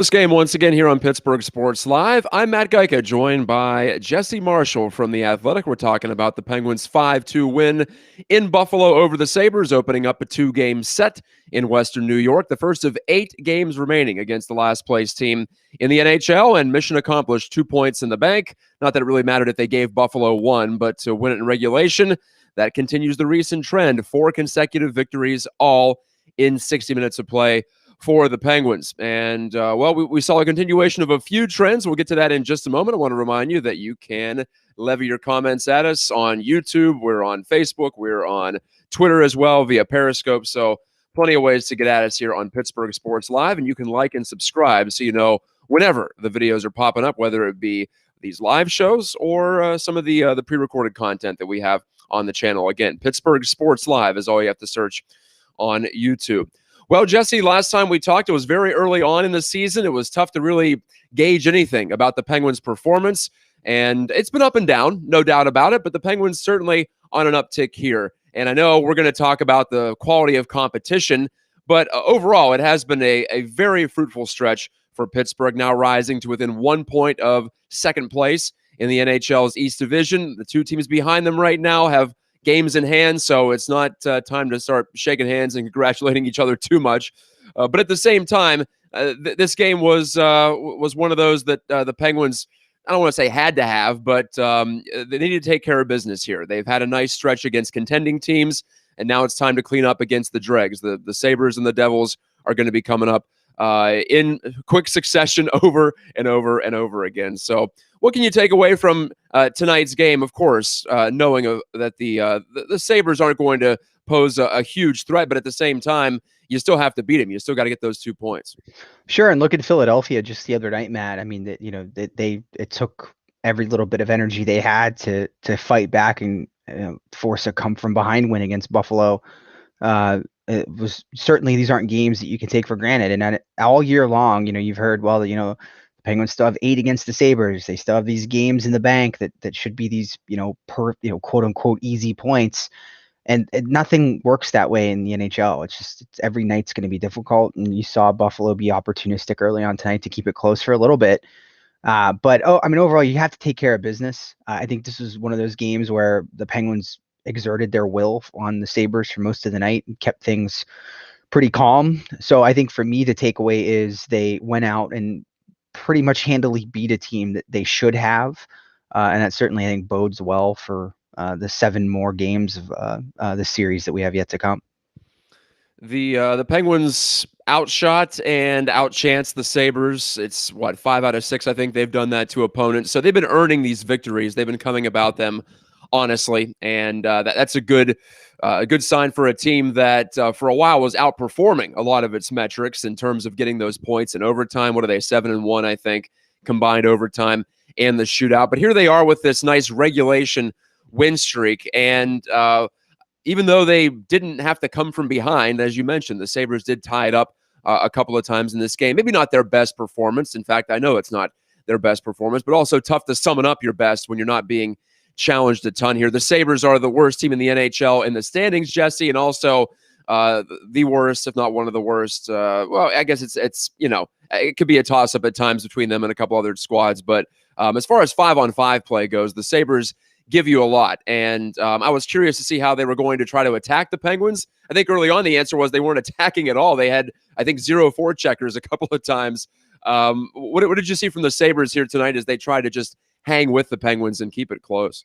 This game once again here on Pittsburgh Sports Live. I'm Matt Gajtka, joined by Jesse Marshall from The Athletic. We're talking about the Penguins' 5-2 win in Buffalo over the Sabres, opening up a two-game set in Western New York, the first of 8 games remaining against the last-place team in the NHL, and mission accomplished, 2 points in the bank. Not that it really mattered if they gave Buffalo one, but to win it in regulation, that continues the recent trend. 4 consecutive victories, all in 60 minutes of play for the Penguins. And, we saw a continuation of a few trends. We'll get to that in just a moment. I want to remind you that you can levy your comments at us on YouTube. We're on Facebook. We're on Twitter as well via Periscope. So plenty of ways to get at us here on Pittsburgh Sports Live. And you can like and subscribe so you know whenever the videos are popping up, whether it be these live shows or some of the pre-recorded content that we have on the channel. Again, Pittsburgh Sports Live is all you have to search on YouTube. Well, Jesse, last time we talked, it was very early on in the season. It was tough to really gauge anything about the Penguins' performance, and it's been up and down, no doubt about it, but the Penguins certainly on an uptick here. And I know we're going to talk about the quality of competition, but overall, it has been a very fruitful stretch for Pittsburgh, now rising to within 1 point of second place in the NHL's East Division. The two teams behind them right now have games in hand, so it's not time to start shaking hands and congratulating each other too much. But at the same time, this game was one of those that the Penguins, I don't want to say had to have, but they needed to take care of business here. They've had a nice stretch against contending teams, and now it's time to clean up against the dregs. The Sabres and the Devils are going to be coming up in quick succession over and over and over again. So what can you take away from tonight's game? Of course, knowing that the Sabres aren't going to pose a huge threat, but at the same time, you still have to beat them. You still got to get those 2 points. Sure, and look at Philadelphia just the other night, Matt. I mean, it took every little bit of energy they had to fight back and force a come from behind win against Buffalo. It was certainly, these aren't games that you can take for granted. And all year long, you've heard, well, the Penguins still have 8 against the Sabres. They still have these games in the bank that should be these, quote unquote easy points. And nothing works that way in the NHL. It's every night's going to be difficult. And you saw Buffalo be opportunistic early on tonight to keep it close for a little bit. But overall, you have to take care of business. I think this was one of those games where the Penguins exerted their will on the Sabres for most of the night and kept things pretty calm. So I think for me, the takeaway is they went out and pretty much handily beat a team that they should have. And that certainly, I think, bodes well for the 7 more games of the series that we have yet to come. The Penguins outshot and outchanced the Sabres. It's 5 out of 6. I think they've done that to opponents. So they've been earning these victories. They've been coming about them honestly, and that's a good sign for a team that for a while was outperforming a lot of its metrics in terms of getting those points in overtime. What are they, 7-1, I think, combined overtime and the shootout. But here they are with this nice regulation win streak, and even though they didn't have to come from behind, as you mentioned, the Sabres did tie it up a couple of times in this game. Maybe not their best performance. In fact, I know it's not their best performance, but also tough to summon up your best when you're not being challenged a ton here. The Sabres are the worst team in the NHL in the standings, Jesse, and also the worst, if not one of the worst. Well, I guess it's it could be a toss-up at times between them and a couple other squads. But as far as 5-on-5 play goes, the Sabres give you a lot. And I was curious to see how they were going to try to attack the Penguins. I think early on the answer was they weren't attacking at all. They had, I think, 0 forecheckers a couple of times. What did you see from the Sabres here tonight as they tried to just hang with the Penguins and keep it close?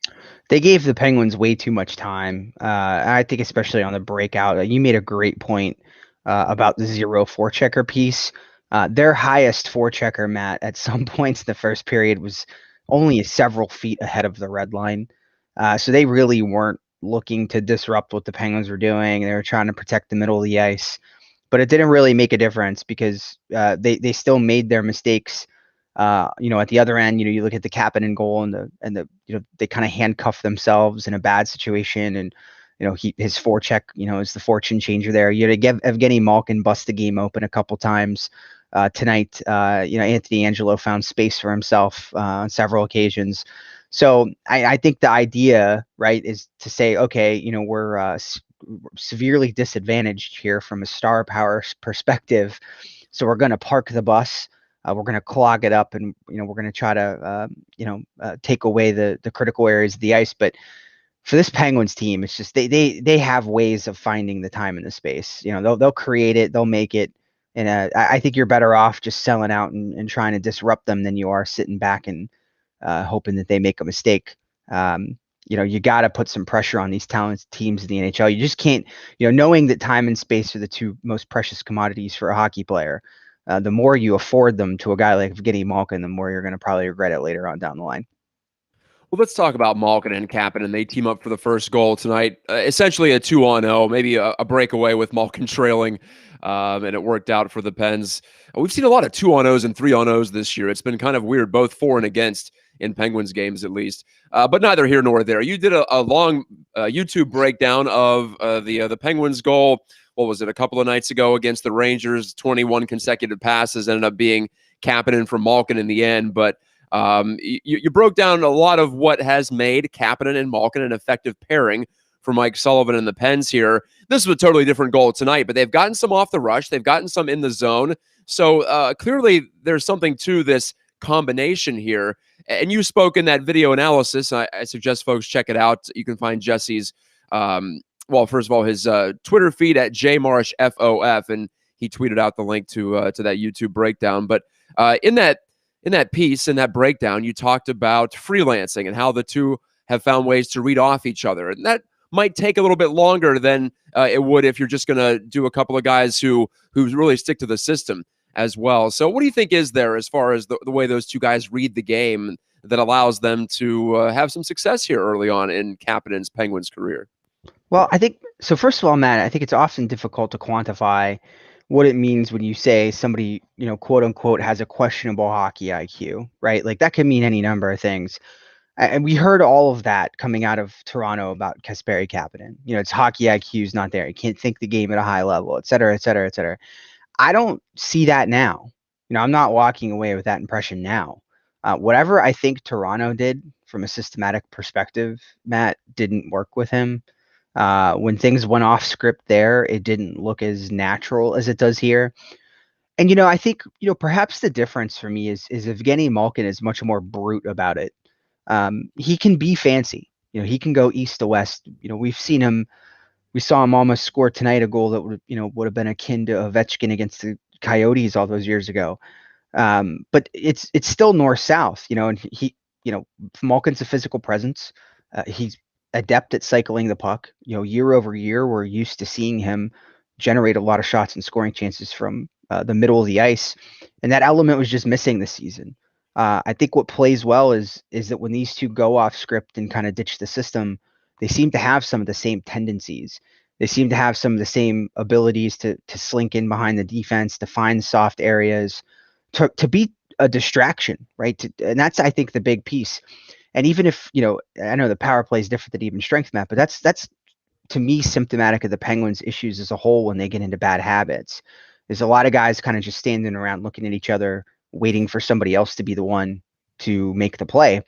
They gave the Penguins way too much time. I think especially on the breakout. You made a great point about the 0 forechecker piece. Their highest forechecker, Matt, at some points in the first period was only several feet ahead of the red line. So they really weren't looking to disrupt what the Penguins were doing. They were trying to protect the middle of the ice. But it didn't really make a difference because they still made their mistakes. At the other end, you look at the Kapanen goal and the they kind of handcuff themselves in a bad situation, and his forecheck is the fortune changer there. You had to give Evgeny Malkin bust the game open a couple times tonight. Anthony Angelo found space for himself on several occasions. So I think the idea, right, is to say, okay, we're severely disadvantaged here from a star power perspective, so we're going to park the bus. We're going to clog it up, and we're going to try to take away the critical areas of the ice. But for this Penguins team, it's just they have ways of finding the time and the space. They'll create it, they'll make it, and I think you're better off just selling out and trying to disrupt them than you are sitting back and hoping that they make a mistake. You got to put some pressure on these talented teams in the NHL. You just can't, knowing that time and space are the two most precious commodities for a hockey player. The more you afford them to a guy like Evgeny Malkin, the more you're going to probably regret it later on down the line. Well, let's talk about Malkin and Kapanen. They team up for the first goal tonight. Essentially a 2-on-0, maybe a breakaway with Malkin trailing, and it worked out for the Pens. We've seen a lot of 2-on-0s and 3-on-0s this year. It's been kind of weird, both for and against in Penguins games at least. But neither here nor there. You did a long YouTube breakdown of the Penguins goal. What was it, a couple of nights ago against the Rangers? 21 consecutive passes ended up being Kapanen from Malkin in the end, but you broke down a lot of what has made Kapanen and Malkin an effective pairing for Mike Sullivan and the Pens here. This was a totally different goal tonight, but they've gotten some off the rush. They've gotten some in the zone. So clearly there's something to this combination here. And you spoke in that video analysis. I suggest folks check it out. You can find Jesse's, first of all, his Twitter feed at jmarshfof, and he tweeted out the link to that YouTube breakdown. But in that piece, in that breakdown, you talked about freelancing and how the two have found ways to read off each other. And that might take a little bit longer than it would if you're just going to do a couple of guys who really stick to the system as well. So what do you think is there as far as the way those two guys read the game that allows them to have some success here early on in Kapanen's Penguins career? Well, I think so. First of all, Matt, I think it's often difficult to quantify what it means when you say somebody, quote unquote, has a questionable hockey IQ, right? Like that could mean any number of things. And we heard all of that coming out of Toronto about Kasperi Kapanen. It's hockey IQ is not there. You can't think the game at a high level, et cetera, et cetera, et cetera. I don't see that now. I'm not walking away with that impression now. Whatever I think Toronto did from a systematic perspective, Matt, didn't work with him. When things went off script there, it didn't look as natural as it does here. And, I think, perhaps the difference for me is Evgeny Malkin is much more brute about it. He can be fancy. He can go east to west. We saw him almost score tonight a goal that would have been akin to Ovechkin against the Coyotes all those years ago. But it's still north-south, and Malkin's a physical presence. He's adept at cycling the puck. Year over year, we're used to seeing him generate a lot of shots and scoring chances from the middle of the ice, and that element was just missing this season. I think what plays well is that when these two go off script and kind of ditch the system, they seem to have some of the same tendencies. They seem to have some of the same abilities to slink in behind the defense, to find soft areas, to be a distraction, right? And that's, I think, the big piece. And even if, I know the power play is different than even strength, Matt, but that's to me symptomatic of the Penguins' issues as a whole when they get into bad habits. There's a lot of guys kind of just standing around looking at each other, waiting for somebody else to be the one to make the play.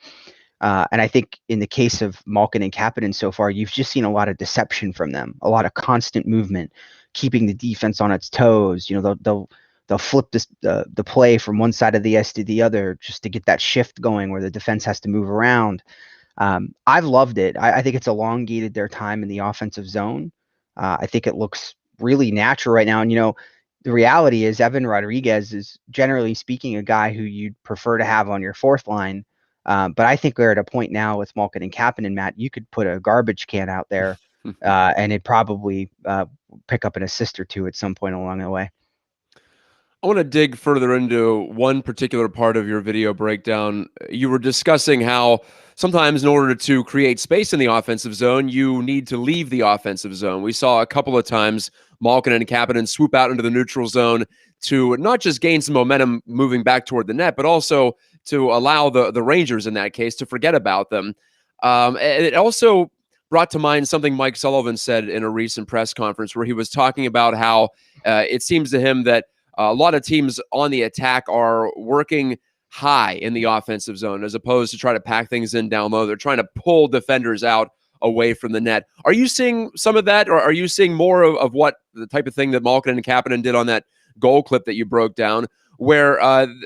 And I think in the case of Malkin and Kapanen so far, you've just seen a lot of deception from them, a lot of constant movement, keeping the defense on its toes. They'll flip the play from one side of the ice to the other just to get that shift going where the defense has to move around. I've loved it. I think it's elongated their time in the offensive zone. I think it looks really natural right now. And, the reality is Evan Rodriguez is, generally speaking, a guy who you'd prefer to have on your fourth line. But I think we're at a point now with Malkin and Kapanen, Matt, you could put a garbage can out there and it'd probably pick up an assist or two at some point along the way. I want to dig further into one particular part of your video breakdown. You were discussing how sometimes in order to create space in the offensive zone, you need to leave the offensive zone. We saw a couple of times Malkin and Kapanen swoop out into the neutral zone to not just gain some momentum moving back toward the net, but also to allow the Rangers in that case to forget about them. And it also brought to mind something Mike Sullivan said in a recent press conference where he was talking about how it seems to him that a lot of teams on the attack are working high in the offensive zone as opposed to try to pack things in down low. They're trying to pull defenders out away from the net. Are you seeing some of that, or are you seeing more of what the type of thing that Malkin and Kapanen did on that goal clip that you broke down? where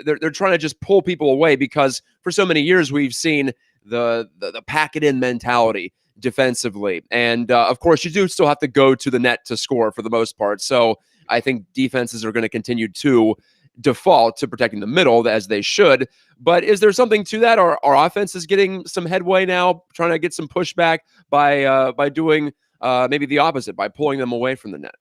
they're trying to just pull people away, because for so many years we've seen the pack it in mentality defensively. And of course, you do still have to go to the net to score for the most part. So I think defenses are going to continue to default to protecting the middle, as they should. But is there something to that? Our offense is getting some headway now, trying to get some pushback by doing maybe the opposite, by pulling them away from the net.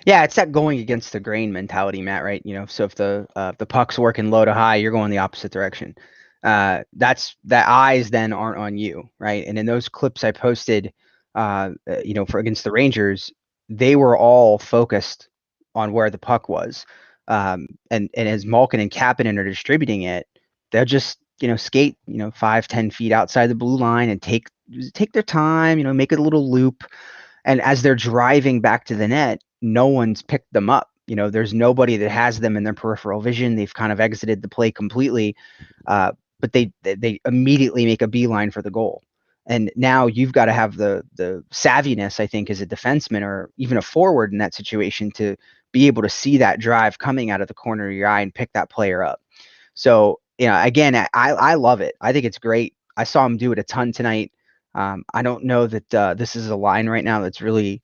Yeah, it's that going against the grain mentality, Matt, right? So if the puck's working low to high, you're going the opposite direction. That's that eyes then aren't on you, right? And in those clips I posted, for against the Rangers, they were all focused on where the puck was. And as Malkin and Kapanen are distributing it, they'll just skate 5-10 feet outside the blue line and take their time, make it a little loop. And as they're driving back to the net, no one's picked them up. There's nobody that has them in their peripheral vision. They've kind of exited the play completely, but they immediately make a beeline for the goal. And now you've got to have the savviness, I think, as a defenseman or even a forward in that situation, to be able to see that drive coming out of the corner of your eye and pick that player up. So, again, I love it. I think it's great. I saw him do it a ton tonight. I don't know that this is a line right now that's really,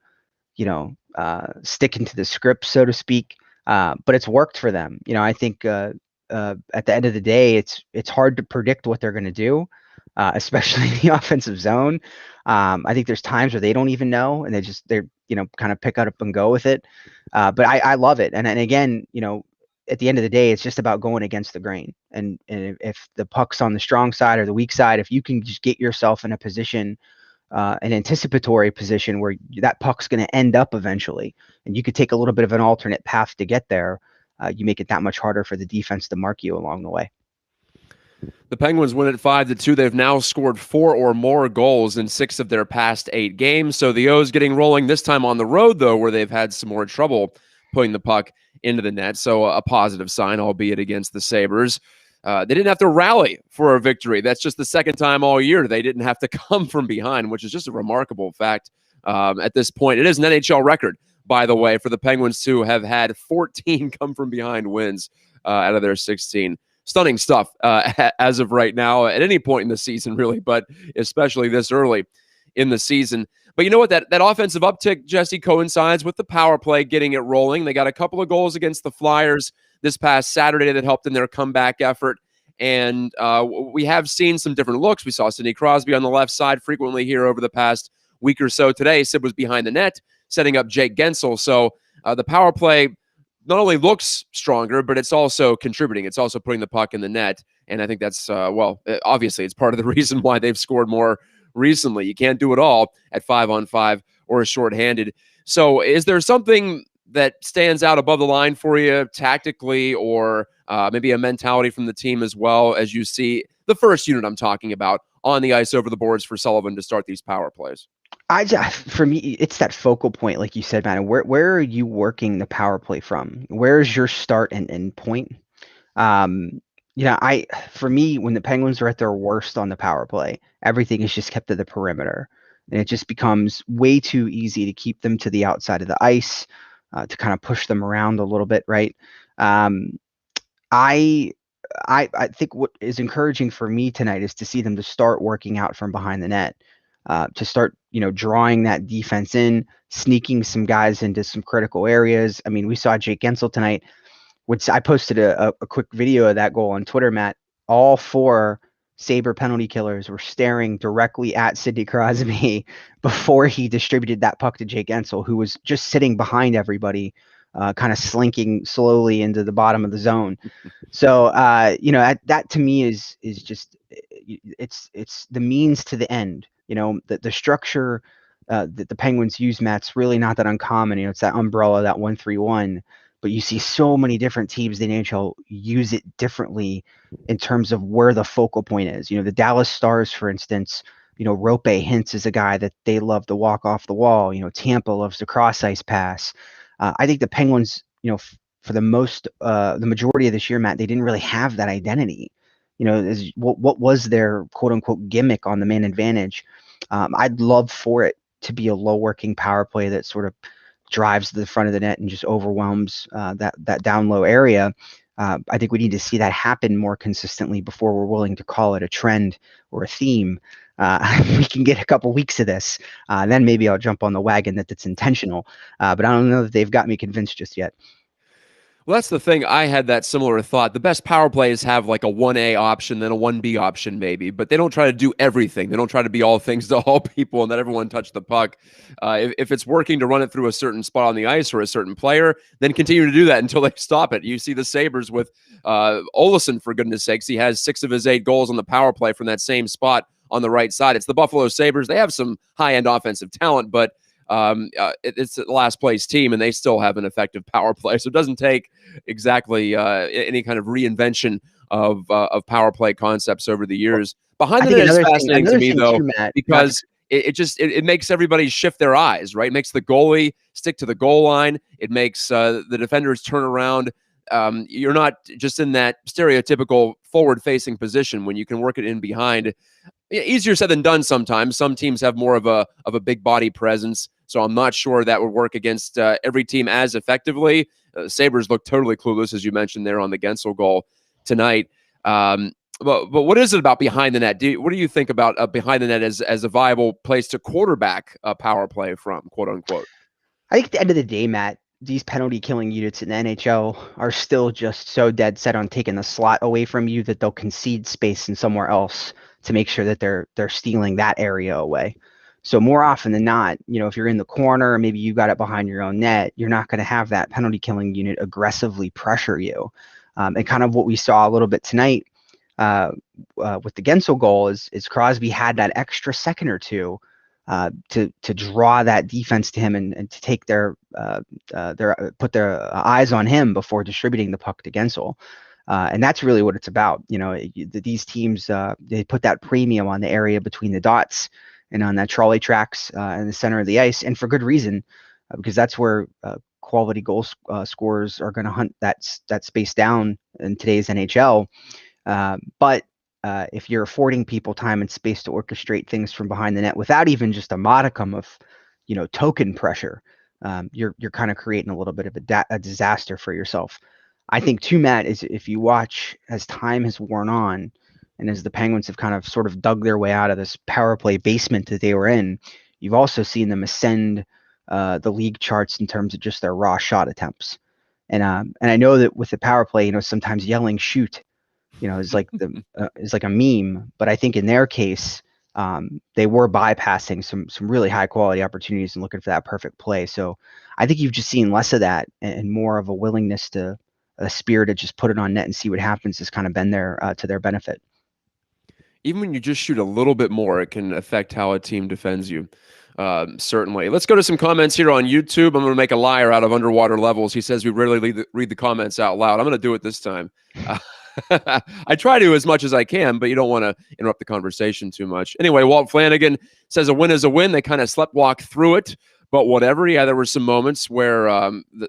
sticking to the script, so to speak. But it's worked for them. I think at the end of the day, it's hard to predict what they're going to do, especially in the offensive zone. I think there's times where they don't even know, and they're kind of pick up and go with it. But I love it. And again, at the end of the day, it's just about going against the grain. And if the puck's on the strong side or the weak side, if you can just get yourself in a position, an anticipatory position where that puck's going to end up eventually, and you could take a little bit of an alternate path to get there, you make it that much harder for the defense to mark you along the way. The Penguins win at 5-2. They've now scored 4 or more goals in 6 of their past 8 games. So the O's getting rolling, this time on the road, though, where they've had some more trouble putting the puck into the net. So a positive sign, albeit against the Sabres. They didn't have to rally for a victory. That's just the second time all year they didn't have to come from behind, which is just a remarkable fact at this point. It is an NHL record, by the way, for the Penguins to have had 14 come-from-behind wins out of their 16. Stunning stuff as of right now, at any point in the season, really, but especially this early in the season. But you know what? That offensive uptick, Jesse, coincides with the power play getting it rolling. They got a couple of goals against the Flyers this past Saturday that helped in their comeback effort. And we have seen some different looks. We saw Sidney Crosby on the left side frequently here over the past week or so. Today, Sid was behind the net, setting up Jake Gensel. So the power play not only looks stronger, but it's also contributing. It's also putting the puck in the net. And I think that's, obviously it's part of the reason why they've scored more recently. You can't do it all at 5-on-5 or shorthanded. So is there something that stands out above the line for you tactically, or maybe a mentality from the team as well, as you see the first unit I'm talking about on the ice over the boards for Sullivan to start these power plays? For me, it's that focal point, like you said, man. Where are you working the power play from? Where's your start and end point? For me, when the Penguins are at their worst on the power play, everything is just kept to the perimeter, and it just becomes way too easy to keep them to the outside of the ice, to kind of push them around a little bit, right? I think what is encouraging for me tonight is to see them to start working out from behind the net. To start, drawing that defense in, sneaking some guys into some critical areas. I mean, we saw Jake Gensel tonight, which I posted a quick video of that goal on Twitter, Matt. All 4 Sabre penalty killers were staring directly at Sidney Crosby before he distributed that puck to Jake Gensel, who was just sitting behind everybody, kind of slinking slowly into the bottom of the zone. So, that to me is just, it's the means to the end. The structure that the Penguins use, Matt's really not that uncommon. It's that umbrella, that 1-3-1. But you see so many different teams in the NHL use it differently in terms of where the focal point is. The Dallas Stars, for instance, Rope Hintz is a guy that they love to walk off the wall. Tampa loves to cross ice pass. I think the Penguins, for the majority of this year, Matt, they didn't really have that identity. What was their quote unquote gimmick on the man advantage? I'd love for it to be a low working power play that sort of drives to the front of the net and just overwhelms that down low area. I think we need to see that happen more consistently before we're willing to call it a trend or a theme. We can get a couple weeks of this, then maybe I'll jump on the wagon that it's intentional. But I don't know that they've got me convinced just yet. Well, that's the thing. I had that similar thought. The best power plays have like a 1A option, then a 1B option, maybe, but they don't try to do everything. They don't try to be all things to all people and let everyone touch the puck. If it's working to run it through a certain spot on the ice or a certain player, then continue to do that until they stop it. You see the Sabres with Olsen, for goodness sakes. He has 6 of his 8 goals on the power play from that same spot on the right side. It's the Buffalo Sabres. They have some high-end offensive talent, but it's the last place team, and they still have an effective power play. So it doesn't take exactly any kind of reinvention of power play concepts over the years. Behind the net is fascinating to me, though, because it makes everybody shift their eyes, right? It makes the goalie stick to the goal line. It makes the defenders turn around. You're not just in that stereotypical forward-facing position when you can work it in behind. Easier said than done sometimes. Some teams have more of a big body presence, so I'm not sure that would work against every team as effectively. Sabres look totally clueless, as you mentioned there on the Gensel goal tonight. But what is it about behind the net? What do you think about behind the net as a viable place to quarterback a power play from, quote unquote? I think at the end of the day, Matt, these penalty killing units in the NHL are still just so dead set on taking the slot away from you that they'll concede space in somewhere else to make sure that they're stealing that area away. So more often than not, if you're in the corner, or maybe you got it behind your own net, you're not going to have that penalty killing unit aggressively pressure you. And kind of what we saw a little bit tonight with the Gensel goal is Crosby had that extra second or two to draw that defense to him and to take put their eyes on him before distributing the puck to Gensel. And that's really what it's about. These teams, they put that premium on the area between the dots and on that trolley tracks in the center of the ice, and for good reason, because that's where quality goal scorers are going to hunt that space down in today's NHL. But if you're affording people time and space to orchestrate things from behind the net without even just a modicum of, token pressure, you're kind of creating a little bit of a disaster for yourself. I think too, Matt, is if you watch as time has worn on and as the Penguins have kind of sort of dug their way out of this power play basement that they were in, you've also seen them ascend the league charts in terms of just their raw shot attempts. And I know that with the power play, sometimes yelling shoot, is like is like a meme. But I think in their case, they were bypassing some really high quality opportunities and looking for that perfect play. So I think you've just seen less of that and more of a willingness to a spirit to just put it on net and see what happens has kind of been there to their benefit. Even when you just shoot a little bit more, it can affect how a team defends you. Certainly. Let's go to some comments here on YouTube. I'm going to make a liar out of Underwater Levels. He says we rarely read the comments out loud. I'm going to do it this time. I try to as much as I can, but you don't want to interrupt the conversation too much. Anyway, Walt Flanagan says a win is a win. They kind of sleptwalk through it, but whatever. Yeah, there were some moments where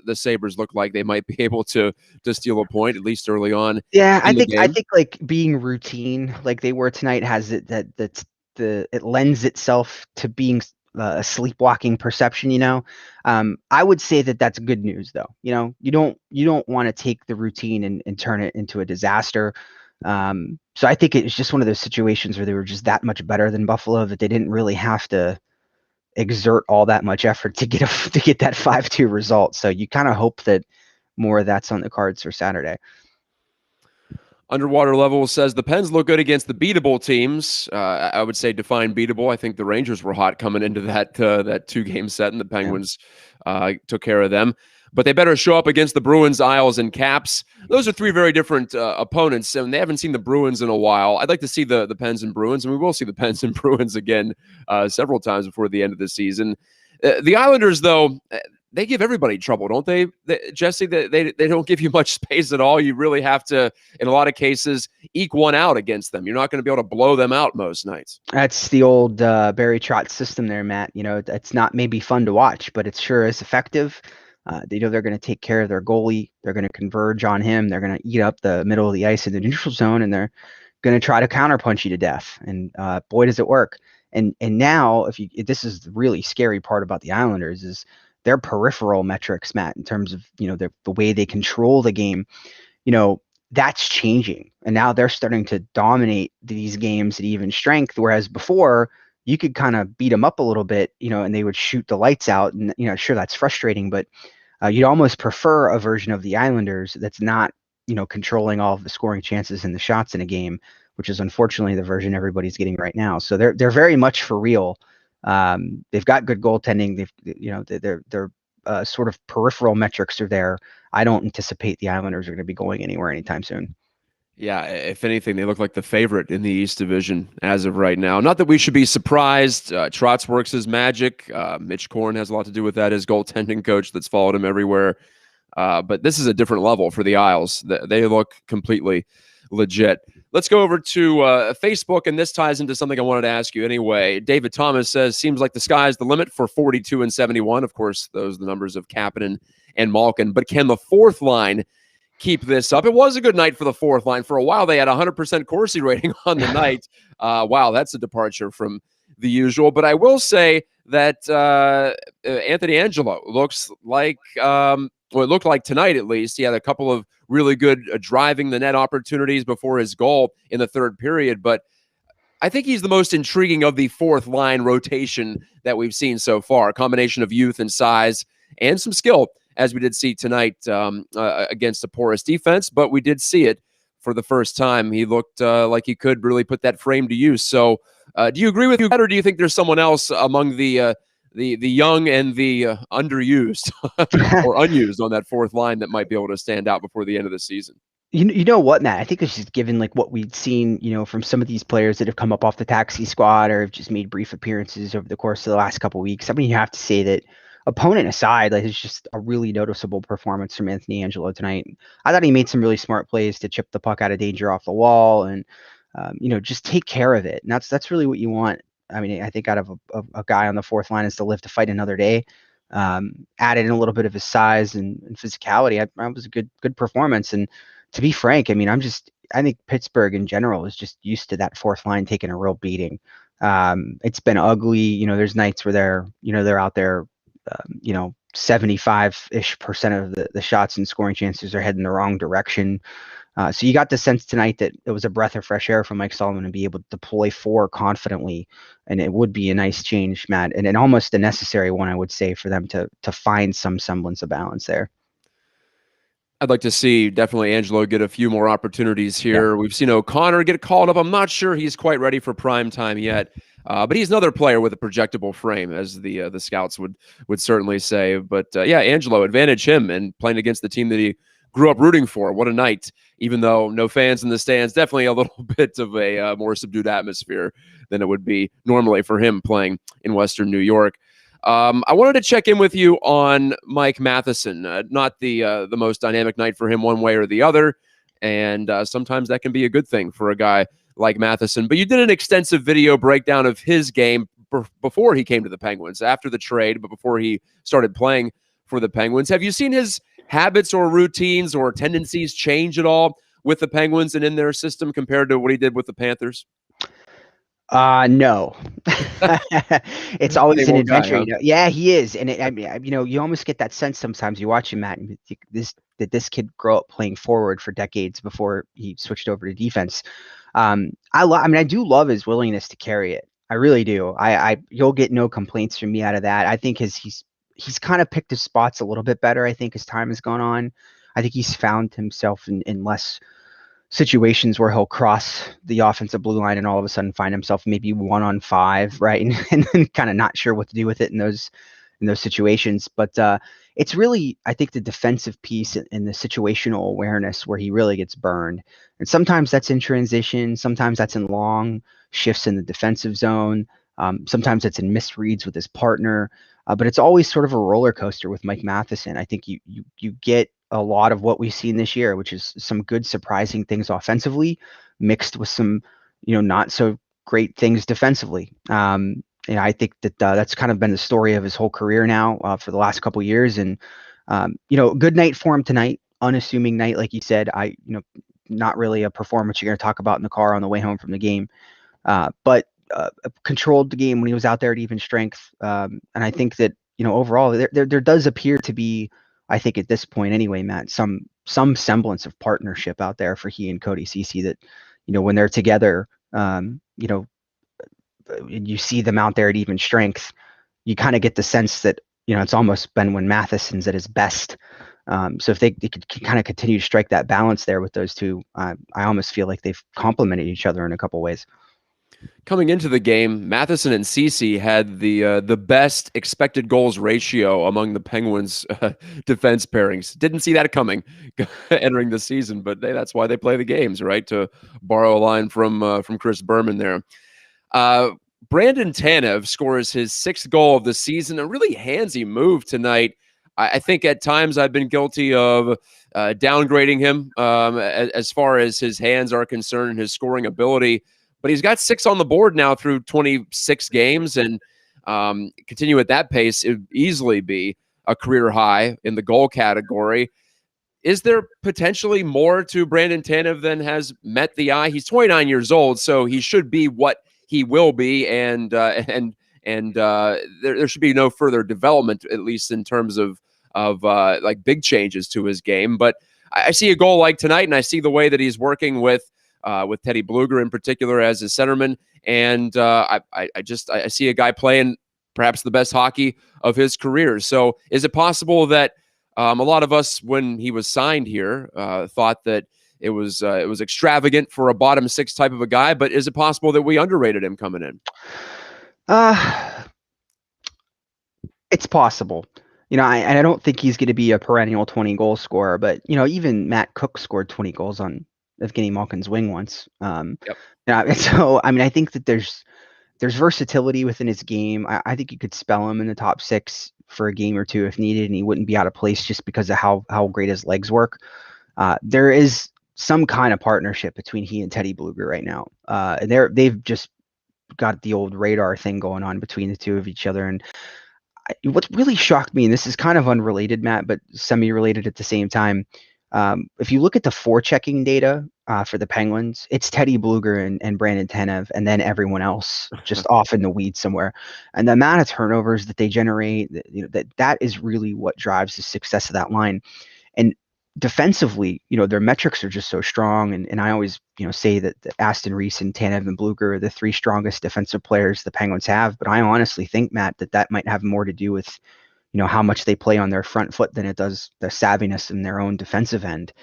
the Sabres looked like they might be able to steal a point, at least early on. Yeah, I think like being routine like they were tonight has it it lends itself to being a sleepwalking perception. I would say that that's good news, though. You don't want to take the routine and turn it into a disaster. So I think it's just one of those situations where they were just that much better than Buffalo that they didn't really have to exert all that much effort to get that 5-2 result. So you kind of hope that more of that's on the cards for Saturday. Underwater Level says the Pens look good against the beatable teams. I would say define beatable. I think the Rangers were hot coming into that 2-game set, and the Penguins took care of them. But they better show up against the Bruins, Isles, and Caps. Those are 3 very different opponents, and they haven't seen the Bruins in a while. I'd like to see the Pens and Bruins, and we will see the Pens and Bruins again several times before the end of the season. The Islanders, though, they give everybody trouble, don't they, Jesse? They don't give you much space at all. You really have to, in a lot of cases, eke one out against them. You're not going to be able to blow them out most nights. That's the old Barry Trotz system there, Matt. It's not maybe fun to watch, but it sure is effective. They know they're going to take care of their goalie. They're going to converge on him. They're going to eat up the middle of the ice in the neutral zone, and they're going to try to counterpunch you to death. And boy, does it work. And now, if this is the really scary part about the Islanders is their peripheral metrics, Matt, in terms of the way they control the game. that's changing. And now they're starting to dominate these games at even strength. Whereas before, you could kind of beat them up a little bit, and they would shoot the lights out. And, sure, that's frustrating, but you'd almost prefer a version of the Islanders that's not, controlling all of the scoring chances and the shots in a game, which is unfortunately the version everybody's getting right now. So they're very much for real. They've got good goaltending. They're sort of peripheral metrics are there. I don't anticipate the Islanders are going to be going anywhere anytime soon. Yeah, if anything, they look like the favorite in the East Division as of right now. Not that we should be surprised. Trotz works his magic. Mitch Korn has a lot to do with that, his goaltending coach that's followed him everywhere. But this is a different level for the Isles. They look completely legit. Let's go over to Facebook, and this ties into something I wanted to ask you anyway. David Thomas says, seems like the sky's the limit for 42 and 71. Of course, those are the numbers of Kapanen and Malkin. But can the fourth line keep this up? It was a good night for the fourth line. For a while, they had 100% Corsi rating on the night. Wow, that's a departure from the usual. But I will say that Anthony Angelo looks like, well, it looked like tonight at least, he had a couple of really good driving the net opportunities before his goal in the third period. But I think he's the most intriguing of the fourth line rotation that we've seen so far. A combination of youth and size and some skill, as we did see tonight against a porous defense, but we did see it for the first time. He looked like he could really put that frame to use. So do you agree with that, or do you think there's someone else among the young and the underused or unused on that fourth line that might be able to stand out before the end of the season? You know what, Matt? I think it's just given like what we'd seen, from some of these players that have come up off the taxi squad or have just made brief appearances over the course of the last couple of weeks. I mean, you have to say that, opponent aside, like it's just a really noticeable performance from Anthony Angelo tonight. I thought he made some really smart plays to chip the puck out of danger off the wall and, just take care of it. And that's really what you want. I mean, I think out of a guy on the fourth line is to live to fight another day. Added in a little bit of his size and physicality. I was a good performance. And to be frank, I mean, I think Pittsburgh in general is just used to that fourth line taking a real beating. It's been ugly. There's nights where they're out there, 75-ish% of the shots and scoring chances are heading the wrong direction. So you got the sense tonight that it was a breath of fresh air for Mike Sullivan to be able to deploy four confidently, and it would be a nice change, Matt, and almost a necessary one, I would say, for them to find some semblance of balance there. I'd like to see definitely Angelo get a few more opportunities here. Yeah. We've seen O'Connor get called up. I'm not sure he's quite ready for prime time yet, but he's another player with a projectable frame, as the scouts would certainly say. But yeah, Angelo, advantage him, and playing against the team that he grew up rooting for. What a night! Even though no fans in the stands, definitely a little bit of a more subdued atmosphere than it would be normally for him playing in Western New York. I wanted to check in with you on Mike Matheson. Not the most dynamic night for him one way or the other, and sometimes that can be a good thing for a guy like Matheson. But you did an extensive video breakdown of his game before he came to the Penguins, after the trade, but before he started playing for the Penguins. Have you seen his habits or routines or tendencies change at all with the Penguins and in their system compared to what he did with the Panthers? No. It's always an adventure. Guy, huh? Yeah, he is. And I mean, you almost get that sense sometimes you watch him, Matt, and this kid grow up playing forward for decades before he switched over to defense. I do love his willingness to carry it. I really do. You'll get no complaints from me out of that. I think he's kind of picked his spots a little bit better. I think as time has gone on, I think he's found himself in less situations where he'll cross the offensive blue line and all of a sudden find himself maybe 1-on-5, right? And then kind of not sure what to do with it in those situations. But it's really, I think, the defensive piece and the situational awareness where he really gets burned. And sometimes that's in transition. Sometimes that's in long shifts in the defensive zone. Sometimes it's in misreads with his partner. But it's always sort of a roller coaster with Mike Matheson. I think you get a lot of what we've seen this year, which is some good surprising things offensively mixed with some, not so great things defensively. I think that that's kind of been the story of his whole career now for the last couple of years. And, good night for him tonight, unassuming night. Like you said, not really a performance you're going to talk about in the car on the way home from the game, but controlled the game when he was out there at even strength. And I think that, overall there does appear to be I think at this point anyway, Matt, some semblance of partnership out there for he and Cody Ceci that, when they're together, you see them out there at even strength, you kind of get the sense that, it's almost been when Matheson's at his best. So if they could kind of continue to strike that balance there with those two, I almost feel like they've complemented each other in a couple ways. Coming into the game, Matheson and Ceci had the best expected goals ratio among the Penguins' defense pairings. Didn't see that coming entering the season, but that's why they play the games, right? To borrow a line from Chris Berman there. Brandon Tanev scores his 6th goal of the season. A really handsy move tonight. I think at times I've been guilty of downgrading him as far as his hands are concerned and his scoring ability. But he's got 6 on the board now through 26 games, and continue at that pace, it would easily be a career high in the goal category. Is there potentially more to Brandon Tanev than has met the eye? He's 29 years old, so he should be what he will be, and there should be no further development, at least in terms of like big changes to his game. But I see a goal like tonight, and I see the way that he's working with Teddy Blueger in particular as his centerman. And I see a guy playing perhaps the best hockey of his career. So is it possible that a lot of us, when he was signed here, thought that it was extravagant for a bottom 6 type of a guy, but is it possible that we underrated him coming in? It's possible. I don't think he's going to be a perennial 20 goal scorer, but even Matt Cook scored 20 goals on Evgeny Malkin's wing once. Yep. So I think that there's versatility within his game. I think you could spell him in the top 6 for a game or two if needed, and he wouldn't be out of place just because of how great his legs work. There is some kind of partnership between he and Teddy Blueger right now. And they've just got the old radar thing going on between the two of each other. And what really shocked me, and this is kind of unrelated, Matt, but semi-related at the same time, if you look at the forechecking data for the Penguins, it's Teddy Blueger and Brandon Tanev, and then everyone else just off in the weeds somewhere. And the amount of turnovers that they generate, that is really what drives the success of that line. And defensively, their metrics are just so strong. And I always, say that Aston Reese and Tanev and Blueger are the 3 strongest defensive players the Penguins have. But I honestly think, Matt, that might have more to do with how much they play on their front foot than it does their savviness in their own defensive end.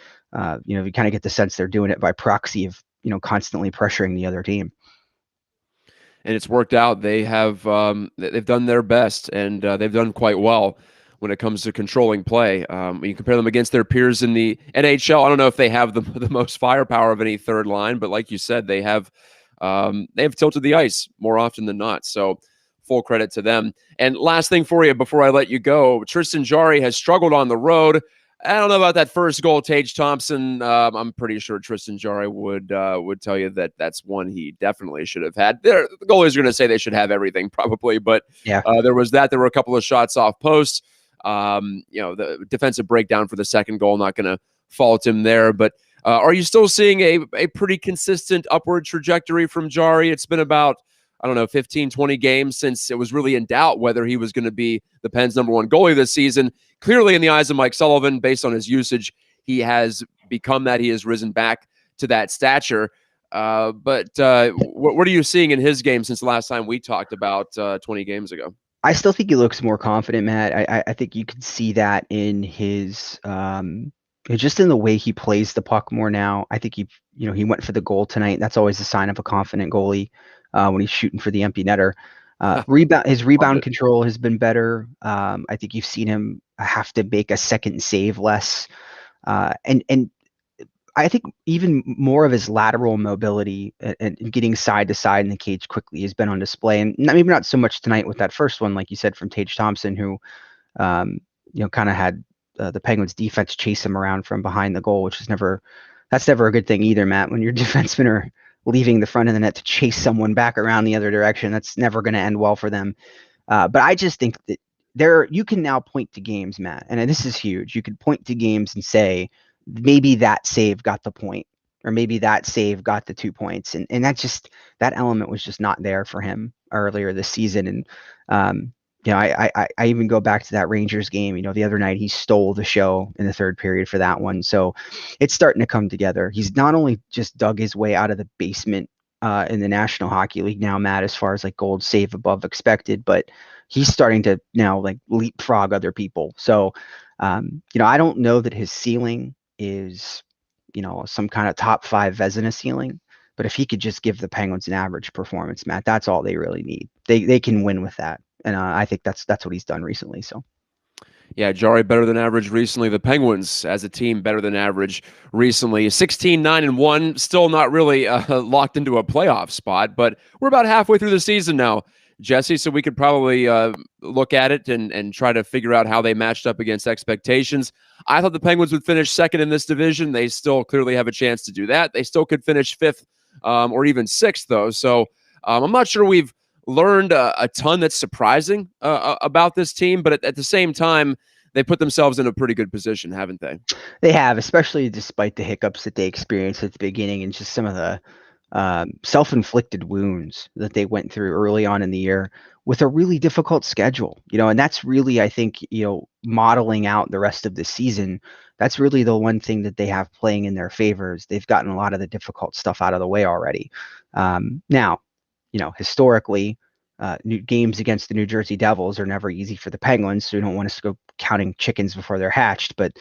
You kind of get the sense they're doing it by proxy of, constantly pressuring the other team. And it's worked out. They have they've done their best, and they've done quite well when it comes to controlling play. You compare them against their peers in the NHL. I don't know if they have the most firepower of any third line, but like you said, they have tilted the ice more often than not. So full credit to them. And last thing for you before I let you go, Tristan Jarry has struggled on the road. I don't know about that first goal, Tage Thompson. I'm pretty sure Tristan Jarry would tell you that that's one he definitely should have had. The goalies are going to say they should have everything probably, but yeah, there was that. There were a couple of shots off post. The defensive breakdown for the second goal, not going to fault him there. But are you still seeing a pretty consistent upward trajectory from Jarry? It's been about 15, 20 games since it was really in doubt whether he was going to be the Pens' #1 goalie this season. Clearly, in the eyes of Mike Sullivan, based on his usage, he has become that. He has risen back to that stature. But what are you seeing in his game since the last time we talked about 20 games ago? I still think he looks more confident, Matt. I think you can see that in his just in the way he plays the puck more now. I think he went for the goal tonight. That's always a sign of a confident goalie when he's shooting for the empty netter. His rebound control has been better. I think you've seen him have to make a second save less, and I think even more of his lateral mobility and getting side to side in the cage quickly has been on display. And maybe not so much tonight with that first one, like you said, from Tage Thompson, who kind of had the Penguins defense chase him around from behind the goal, which is never a good thing either, Matt. When your defensemen are leaving the front of the net to chase someone back around the other direction, that's never going to end well for them. But I just think that you can now point to games, Matt, and this is huge. You can point to games and say, maybe that save got the point, or maybe that save got the 2 points. And that element was just not there for him earlier this season. And I even go back to that Rangers game. The other night he stole the show in the third period for that one. So it's starting to come together. He's not only just dug his way out of the basement in the National Hockey League now, Matt, as far as like gold save above expected, but he's starting to now like leapfrog other people. So, I don't know that his ceiling is, some kind of top 5 Vezina ceiling, but if he could just give the Penguins an average performance, Matt, that's all they really need. They can win with that. And I think that's what he's done recently. So. Yeah, Jari better than average recently. The Penguins, as a team, better than average recently. 16-9-1, still not really locked into a playoff spot, but we're about halfway through the season now, Jesse, so we could probably look at it and try to figure out how they matched up against expectations. I thought the Penguins would finish second in this division. They still clearly have a chance to do that. They still could finish fifth or even sixth, though. So I'm not sure we've learned a ton that's surprising about this team, but at the same time, they put themselves in a pretty good position, haven't they? They have, especially despite the hiccups that they experienced at the beginning and just some of the self-inflicted wounds that they went through early on in the year with a really difficult schedule, and that's really, I think, modeling out the rest of the season. That's really the one thing that they have playing in their favor is they've gotten a lot of the difficult stuff out of the way already. Now, historically, new games against the New Jersey Devils are never easy for the Penguins, so you don't want us to go counting chickens before they're hatched. But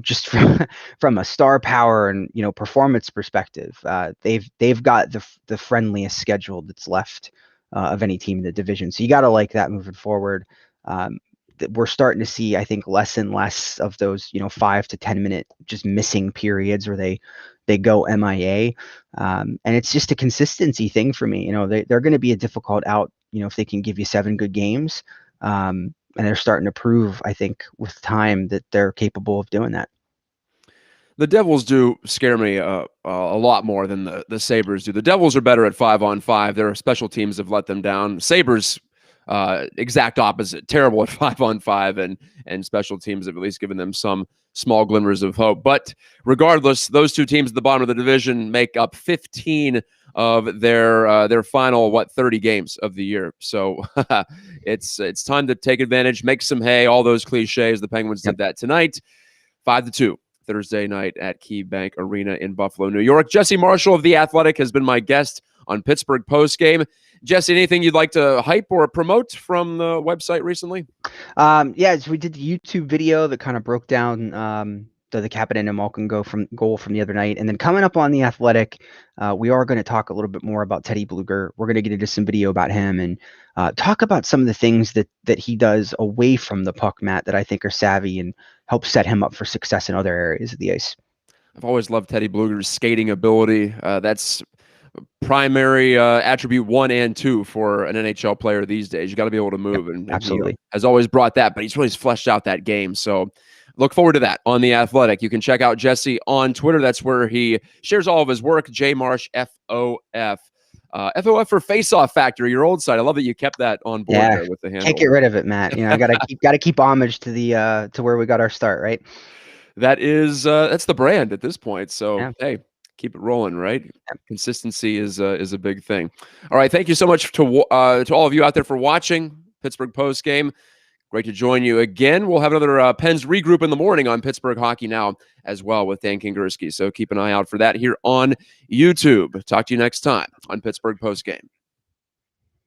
just from a star power and performance perspective, they've got the friendliest schedule that's left of any team in the division. So you got to like that moving forward. We're starting to see, I think, less and less of those 5 to 10 minute just missing periods where they go MIA. And it's just a consistency thing for me. They're going to be a difficult out, if they can give you 7 good games. And they're starting to prove, I think, with time that they're capable of doing that. The Devils do scare me a lot more than the Sabres do. The Devils are better at 5-on-5. Their special teams have let them down. Sabres, exact opposite. Terrible at 5-on-5, and special teams have at least given them some small glimmers of hope. But regardless, those two teams at the bottom of the division make up 15 of their final 30 games of the year. So it's time to take advantage, make some hay, all those cliches. The Penguins did that tonight. 5-2 Thursday night at KeyBank Arena in Buffalo, New York. Jesse Marshall of The Athletic has been my guest on Pittsburgh Postgame. Jesse, anything you'd like to hype or promote from the website recently? So we did the YouTube video that kind of broke down the Kapanen and Malkin goal from the other night. And then coming up on The Athletic, we are going to talk a little bit more about Teddy Blueger. We're going to get into some video about him and talk about some of the things that he does away from the puck, Matt, that I think are savvy and help set him up for success in other areas of the ice. I've always loved Teddy Blueger's skating ability. That's primary attribute 1 and 2 for an NHL player these days. You got to be able to move, and absolutely has always brought that. But he's really fleshed out that game. So look forward to that on The Athletic. You can check out Jesse on Twitter. That's where he shares all of his work. JMarsh FOF. FOF for Faceoff Factory, your old site. I love that you kept that on board there with the handle. Can't get rid of it, Matt. I gotta keep homage to the to where we got our start, right? That is that's the brand at this point. So hey, keep it rolling, right? Consistency is a big thing. All right, thank you so much to all of you out there for watching Pittsburgh Postgame. Great to join you again. We'll have another Pens regroup in the morning on Pittsburgh Hockey Now as well with Dan Kingerski. So keep an eye out for that here on YouTube. Talk to you next time on Pittsburgh Postgame.